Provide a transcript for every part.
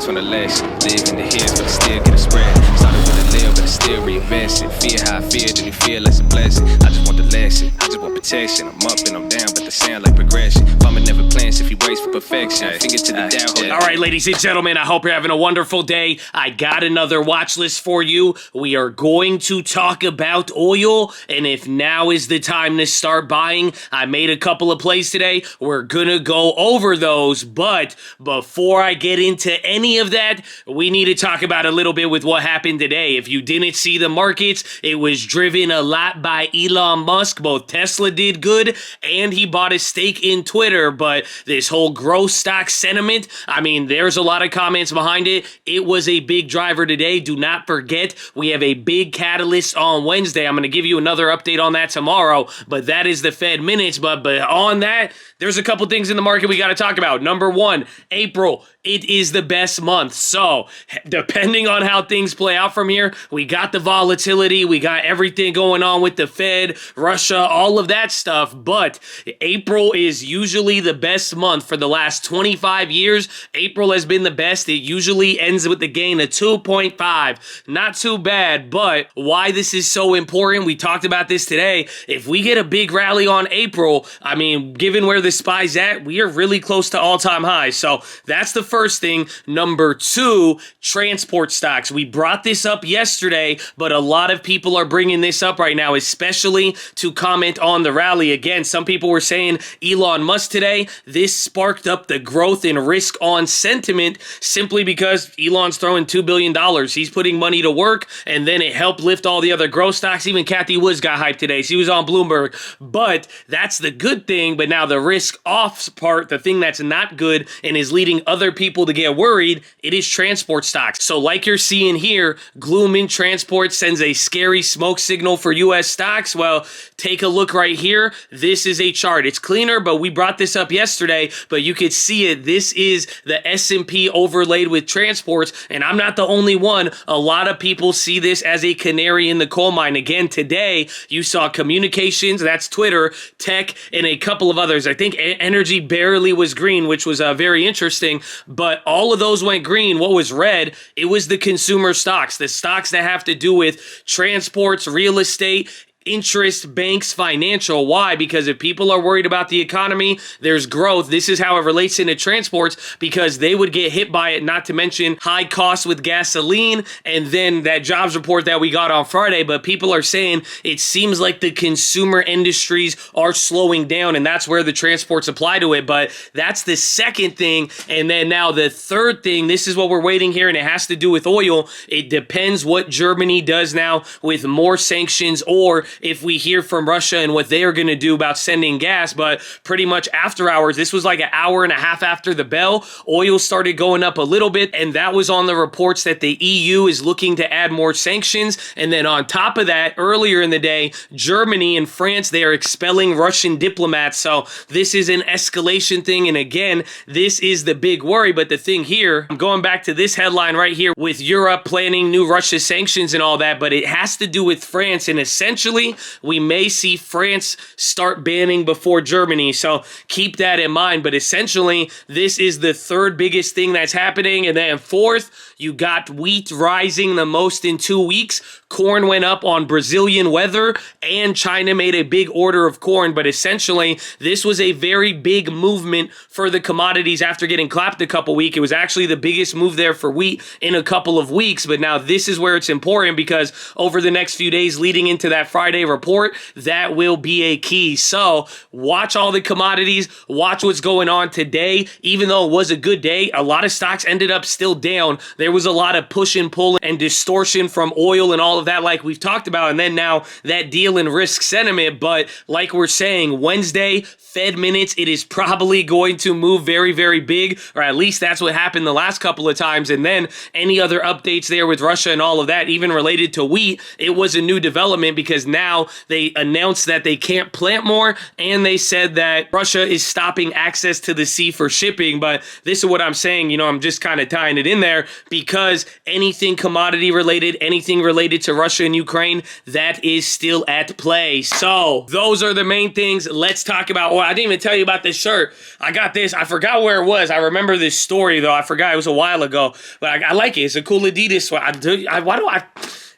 lessons from the lesson. Live in the hills, but I still get a spread. Started with a little, but I still reinvest it. Fear how I feel, then you feel it's a blessing. I just want the lesson, I just want protection. I'm up and I'm down, but they sound like progression. Farmer never plans if he waits for perfection. Finger to the down. All right, ladies and gentlemen, I hope you're having a wonderful day. I got another watch list for you. We are going to talk about oil, and if now is the time to start buying, I made a couple of plays today. We're gonna go over those, but before I get into any of that, we need to talk about a little bit with what happened today. If you didn't see the markets, it was driven a lot by Elon Musk. Both Tesla did good, and he bought a stake in Twitter, but this whole growth stock sentiment, I mean, there's a lot of comments behind it. It was a big driver today. Do not forget, we have a big catalyst on Wednesday. I'm going to give you another update on that tomorrow, but that is the Fed minutes. But on that, there's a couple things in the market we got to talk about. Number one, April. It is the best month. So, depending on how things play out from here, we got the volatility, we got everything going on with the Fed, Russia, all of that stuff. But April is usually the best month. For the last 25 years, April has been the best. It usually ends with the gain of 2.5. Not too bad, but why this is so important, we talked about this today. If we get a big rally on April, I mean, given where the SPY's at, we are really close to all-time highs. So, that's the first thing. Number two, transport stocks. We brought this up yesterday, but a lot of people are bringing this up right now, especially to comment on the rally. Again, some people were saying Elon Musk today. This sparked up the growth in risk on sentiment simply because Elon's throwing $2 billion. He's putting money to work, and then it helped lift all the other growth stocks. Even Cathie Woods got hyped today. She was on Bloomberg, but that's the good thing. But now the risk off part, the thing that's not good and is leading other people to get worried, it is transport stocks. So like you're seeing here, gloom in transport sends a scary smoke signal for U.S. stocks. Well, take a look right here. This is a chart. It's cleaner, but we brought this up yesterday, but you could see it. This is the S&P overlaid with transports, and I'm not the only one. A lot of people see this as a canary in the coal mine. Again, today, you saw communications, that's Twitter, tech, and a couple of others. I think energy barely was green, which was very interesting. But all of those went green. What was red? It was the consumer stocks, the stocks that have to do with transports, real estate, interest, banks, financial. Why? Because if people are worried about the economy, there's growth. This is how it relates into transports, because they would get hit by it, not to mention high costs with gasoline, and then that jobs report that we got on Friday. But people are saying it seems like the consumer industries are slowing down, and that's where the transports apply to it. But that's the second thing. And then now the third thing, this is what we're waiting here, and it has to do with oil. It depends what Germany does now with more sanctions, or if we hear from Russia and what they are going to do about sending gas. But pretty much after hours, this was like an hour and a half after the bell, oil started going up a little bit, and that was on the reports that the EU is looking to add more sanctions. And then on top of that, earlier in the day, Germany and France, they are expelling Russian diplomats. So this is an escalation thing, and again, this is the big worry. But the thing here, I'm going back to this headline right here with Europe planning new Russia sanctions and all that, but it has to do with France, and essentially we may see France start banning before Germany, so keep that in mind. But essentially, this is the third biggest thing that's happening. And then fourth, you got wheat rising the most in 2 weeks. Corn went up on Brazilian weather, and China made a big order of corn. But essentially, this was a very big movement for the commodities after getting clapped a couple weeks. It was actually the biggest move there for wheat in a couple of weeks. But now this is where it's important, because over the next few days leading into that Friday report, that will be a key. So watch all the commodities, watch what's going on today. Even though it was a good day, a lot of stocks ended up still down. There was a lot of push and pull and distortion from oil and all of that, like we've talked about, and then now that deal in risk sentiment. But like we're saying, Wednesday, Fed minutes, it is probably going to move very, very big, or at least that's what happened the last couple of times. And then any other updates there with Russia and all of that, even related to wheat, it was a new development, because now now they announced that they can't plant more, and they said that Russia is stopping access to the sea for shipping. But this is what I'm saying, you know, I'm just kind of tying it in there because anything commodity related, anything related to Russia and Ukraine, that is still at play. So those are the main things. Let's talk about, well, I didn't even tell you about this shirt. I got this. I forgot where it was. I remember this story though. I forgot, it was a while ago, but I like it. It's a cool Adidas one.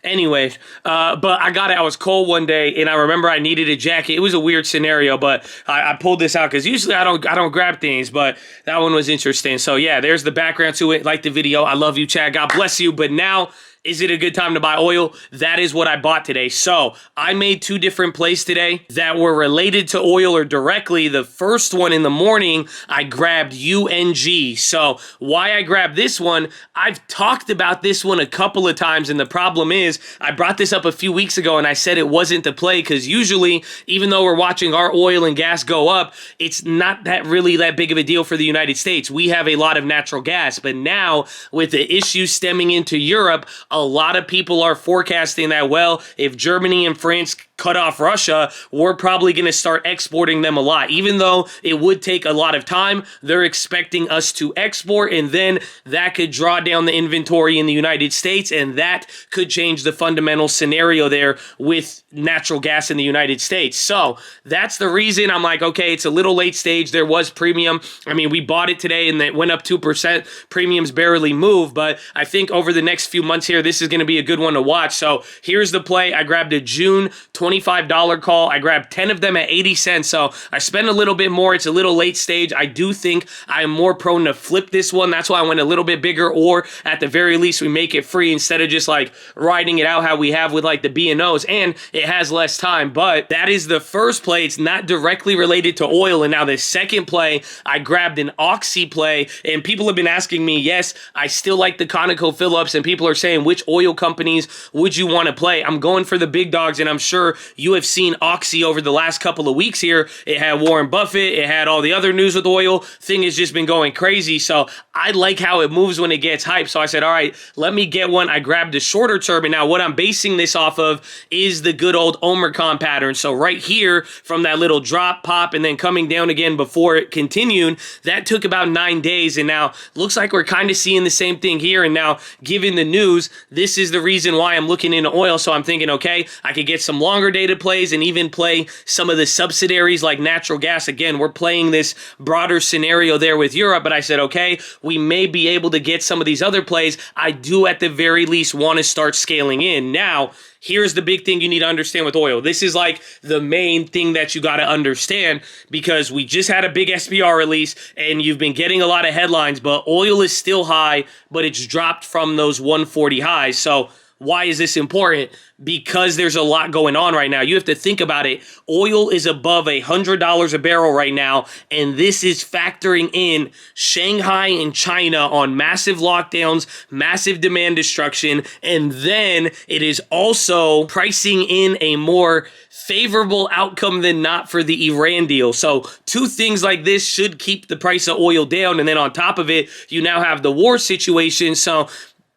Anyways, but I got it. I was cold one day, and I remember I needed a jacket. It was a weird scenario, but I pulled this out because usually I don't grab things, but that one was interesting. So yeah, there's the background to it. Like the video. I love you, Chad. God bless you. But now, is it a good time to buy oil? That is what I bought today. So I made two different plays today that were related to oil or directly. The first one in the morning, I grabbed UNG. So why I grabbed this one, I've talked about this one a couple of times, and the problem is I brought this up a few weeks ago and I said it wasn't the play because usually, even though we're watching our oil and gas go up, it's not really that big of a deal for the United States. We have a lot of natural gas, but now with the issues stemming into Europe, a lot of people are forecasting that, well, if Germany and France cut off Russia, we're probably going to start exporting them a lot. Even though it would take a lot of time, they're expecting us to export, and then that could draw down the inventory in the United States, and that could change the fundamental scenario there with natural gas in the United States. So that's the reason I'm like, okay, it's a little late stage. There was premium. I mean, we bought it today and it went up 2%. Premiums barely move, but I think over the next few months here, this is going to be a good one to watch. So here's the play. I grabbed a June $25 call. I grabbed 10 of them at 80 cents. So I spent a little bit more. It's a little late stage. I do think I'm more prone to flip this one. That's why I went a little bit bigger, or at the very least, we make it free instead of just like riding it out how we have with like the B&Os, and it has less time. But that is the first play. It's not directly related to oil. And now the second play, I grabbed an Oxy play, and people have been asking me, yes, I still like the ConocoPhillips, and people are saying, which oil companies would you want to play? I'm going for the big dogs, and I'm sure you have seen Oxy over the last couple of weeks here. It had Warren Buffett. It had all the other news with oil. Thing has just been going crazy. So I like how it moves when it gets hyped. So I said, all right, let me get one. I grabbed a shorter term, and now what I'm basing this off of is the good old Omicron pattern. So right here, from that little drop, pop, and then coming down again before it continued, that took about 9 days, and now looks like we're kind of seeing the same thing here. And now, given the news, this is the reason why I'm looking into oil. So I'm thinking, okay, I could get some longer dated plays and even play some of the subsidiaries like natural gas. Again, we're playing this broader scenario there with Europe, but I said, okay, we may be able to get some of these other plays. I do at the very least want to start scaling in. Now, here's the big thing you need to understand with oil. This is like the main thing that you got to understand, because we just had a big SPR release and you've been getting a lot of headlines, but oil is still high, but it's dropped from those 140 highs. So why is this important? Because there's a lot going on right now. You have to think about it. Oil is above $100 a barrel right now, and this is factoring in Shanghai and China on massive lockdowns, massive demand destruction, and then it is also pricing in a more favorable outcome than not for the Iran deal. So two things like this should keep the price of oil down, and then on top of it, you now have the war situation. So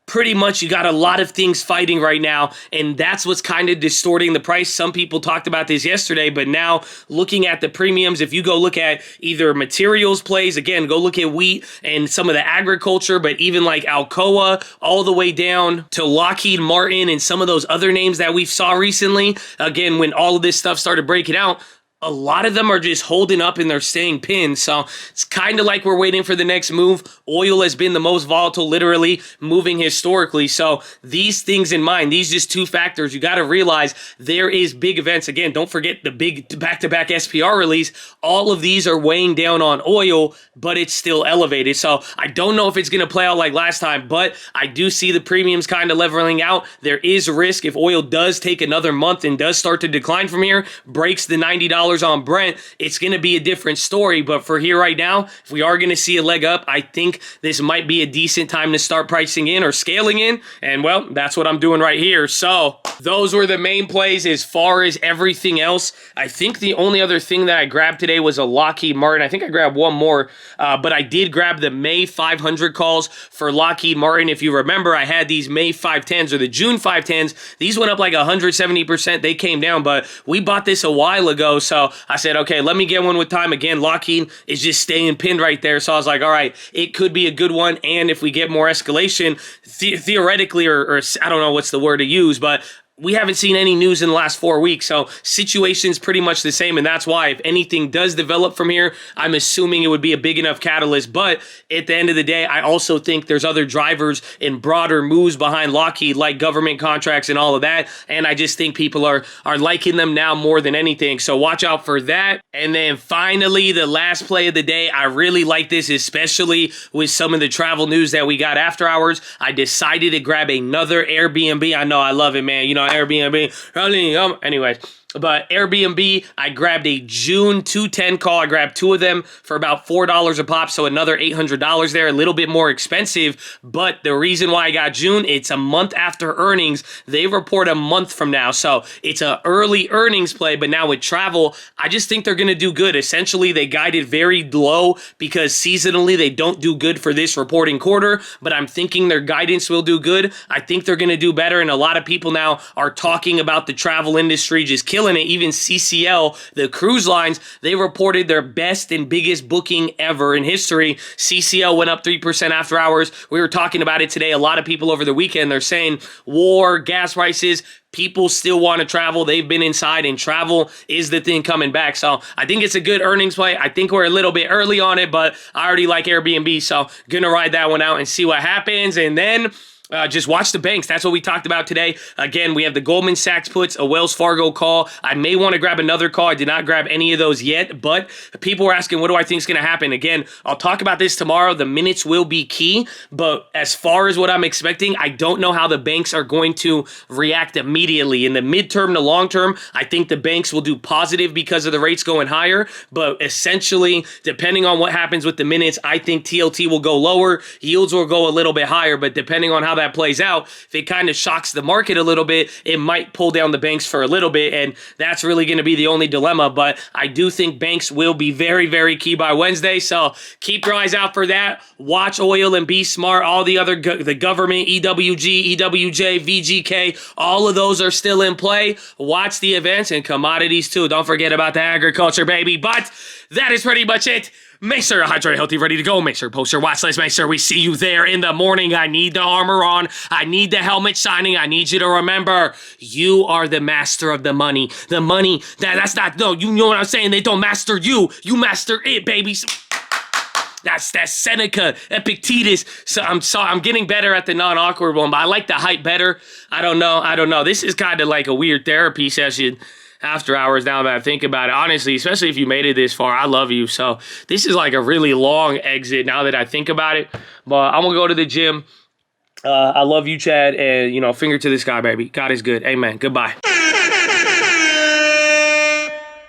pretty much you got a lot of things fighting right now, and that's what's kind of distorting the price. Some people talked about this yesterday, but now looking at the premiums, if you go look at either materials plays, again, go look at wheat and some of the agriculture, but even like Alcoa all the way down to Lockheed Martin and some of those other names that we saw recently, again, when all of this stuff started breaking out, a lot of them are just holding up and they're staying pinned. So it's kind of like we're waiting for the next move. Oil has been the most volatile, literally moving historically. So these things in mind, these just two factors, you got to realize there is big events. Again, don't forget the big back-to-back SPR release. All of these are weighing down on oil, but it's still elevated. So I don't know if it's going to play out like last time, but I do see the premiums kind of leveling out. There is risk if oil does take another month and does start to decline from here, breaks the $90 $100 on Brent, it's going to be a different story. But for here right now, if we are going to see a leg up, I think this might be a decent time to start pricing in or scaling in. And well, that's what I'm doing right here. So those were the main plays. As far as everything else, I think the only other thing that I grabbed today was a Lockheed Martin. I think I grabbed one more, but I did grab the May 500 calls for Lockheed Martin. If you remember, I had these May 510s or the June 510s. These went up like 170%. They came down, but we bought this a while ago. So I said, okay, let me get one with time. Again, Lockheed is just staying pinned right there. So I was like, all right, it could be a good one. And if we get more escalation, theoretically, or I don't know what's the word to use, but we haven't seen any news in the last 4 weeks, so situation's pretty much the same, and that's why if anything does develop from here, I'm assuming it would be a big enough catalyst. But at the end of the day, I also think there's other drivers and broader moves behind Lockheed, like government contracts and all of that, and I just think people are liking them now more than anything, so watch out for that. And then finally, the last play of the day, I really like this, especially with some of the travel news that we got after hours. I decided to grab another Airbnb. I know, I love it, man. You know, Airbnb. Anyways, but Airbnb, I grabbed a June 210 call. I grabbed two of them for about $4 a pop, so another $800 there, a little bit more expensive. But the reason why I got June, it's a month after earnings. They report a month from now, so it's an early earnings play. But now with travel, I just think they're going to do good. Essentially, they guided very low because seasonally they don't do good for this reporting quarter, but I'm thinking their guidance will do good. I think they're going to do better, and a lot of people now are talking about the travel industry just killing it. Even CCL, the cruise lines, they reported their best and biggest booking ever in history. CCL went up 3% after hours. We were talking about it today. A lot of people over the weekend, they're saying war, gas prices, people still want to travel. They've been inside, and travel is the thing coming back. So I think it's a good earnings play. I think we're a little bit early on it, but I already like Airbnb, so gonna ride that one out and see what happens. And then just watch the banks. That's what we talked about today. Again, we have the Goldman Sachs puts, a Wells Fargo call. I may want to grab another call. I did not grab any of those yet, but people were asking, what do I think is going to happen? Again, I'll talk about this tomorrow. The minutes will be key, but as far as what I'm expecting, I don't know how the banks are going to react immediately. In the midterm to long term, I think the banks will do positive because of the rates going higher, but essentially, depending on what happens with the minutes, I think TLT will go lower, yields will go a little bit higher, but depending on how that plays out, if it kind of shocks the market a little bit, it might pull down the banks for a little bit, and that's really going to be the only dilemma. But I do think banks will be very, very key by Wednesday, so keep your eyes out for that. Watch oil and be smart. All the other, the government, EWG, EWJ, VGK, all of those are still in play. Watch the events and commodities too. Don't forget about the agriculture, baby. But that is pretty much it. Make sure you're hydrated, healthy, ready to go. Make sure you post your watch list. Make sure we see you there in the morning. I need the armor on. I need the helmet shining. I need you to remember, you are the master of the money. The money, that's not, no, you know what I'm saying? They don't master you. You master it, baby. That's Seneca, Epictetus. So I'm getting better at the non-awkward one, but I like the hype better. I don't know. This is kind of like a weird therapy session after hours now that I think about it. Honestly, especially if you made it this far, I love you. So this is like a really long exit now that I think about it. But I'm going to go to the gym. I love you, Chad. And, finger to the sky, baby. God is good. Amen. Goodbye.